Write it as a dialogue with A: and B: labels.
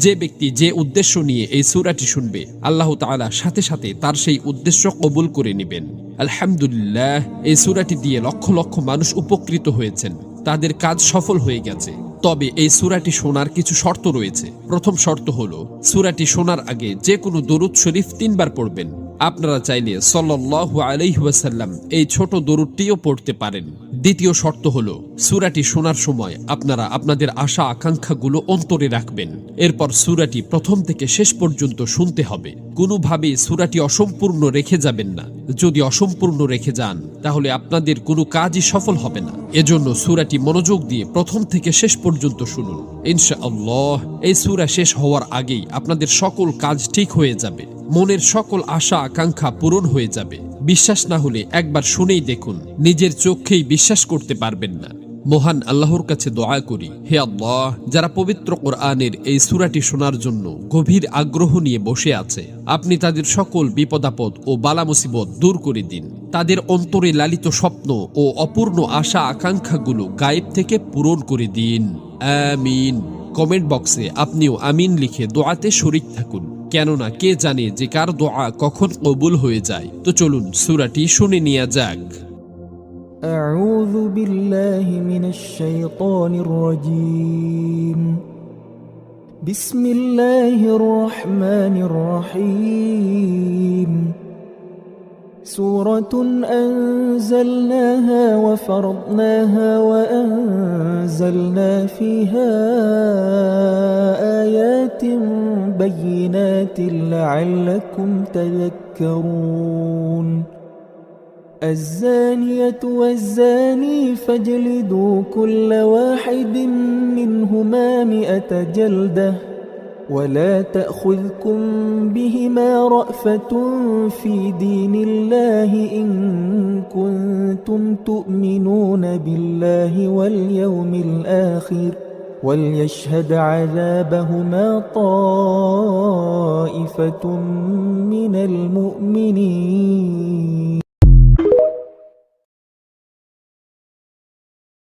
A: যে ব্যক্তি যে উদ্দেশ্য নিয়ে এই সূরাটি শুনবে, আল্লাহ তাআলা সাথে সাথে তার সেই উদ্দেশ্য কবুল করে নেবেন। আলহামদুলিল্লাহ, এই সূরাটি দিয়ে লক্ষ লক্ষ মানুষ উপকৃত হয়েছেন, তাদের কাজ সফল হয়ে গেছে। তবে এই সূরাটি শোনার কিছু শর্ত রয়েছে। প্রথম শর্ত হলো, সূরাটি শোনার আগে যে কোনো দরুদ শরীফ 3 বার পড়বেন। আপনারা চাইলে সাল্লাল্লাহু আলাইহি ওয়াসাল্লাম এই ছোট দরুদটিও পড়তে পারেন। দ্বিতীয় শর্ত হলো, সূরাটি শোনার সময় আপনারা আপনাদের আশা আকাঙ্ক্ষাগুলো অন্তরে রাখবেন। এরপর সূরাটি প্রথম থেকে শেষ পর্যন্ত শুনতে হবে। কোনোভাবেই সূরাটি অসম্পূর্ণ রেখে যাবেন না। যদি অসম্পূর্ণ রেখে যান, তাহলে আপনাদের কোনো কাজই সফল হবে না। এজন্য সূরাটি মনোযোগ দিয়ে প্রথম থেকে শেষ পর্যন্ত শুনুন। ইনশাআল্লাহ এই সূরা শেষ হওয়ার আগেই আপনাদের সকল কাজ ঠিক হয়ে যাবে, মনের সকল আশা আকাঙ্ক্ষা পূরণ হয়ে যাবে। বিশ্বাস না হলে একবার শুনেই দেখুন, নিজের চোখেই বিশ্বাস করতে পারবেন না। মহান আল্লাহর কাছে দোয়া করি, হে আল্লাহ, যারা পবিত্র কোরআনের এই সূরাটি শোনার জন্য গভীর আগ্রহ নিয়ে বসে আছে, আপনি তাদের সকল বিপদাপদ ও বালা মুসিবত দূর করে দিন। তাদের অন্তরে লালিত স্বপ্ন ও অপূর্ণ আশা আকাঙ্ক্ষাগুলো গায়েব থেকে পূরণ করে দিন। আমিন। কমেন্ট বক্সে আপনিও আমিন লিখে দোয়াতে শরীক থাকুন, কেননা কে জানে যে কার দোয়া কখন কবুল হয়ে যায়। তো চলুন সূরাটি শুনে নেওয়া যাক।
B: أعوذ بالله من الشيطان الرجيم. بسم الله الرحمن الرحيم. سورة أنزلناها وفرضناها وأنزلنا فيها آيات بينات لعلكم تذكرون. الزانية والزاني فاجلدوا كل واحد منهما 100 جلدة ولا تأخذكم بهما رأفة في دين الله إن كنتم تؤمنون بالله واليوم الآخر وليشهد عذابهما طائفة من المؤمنين.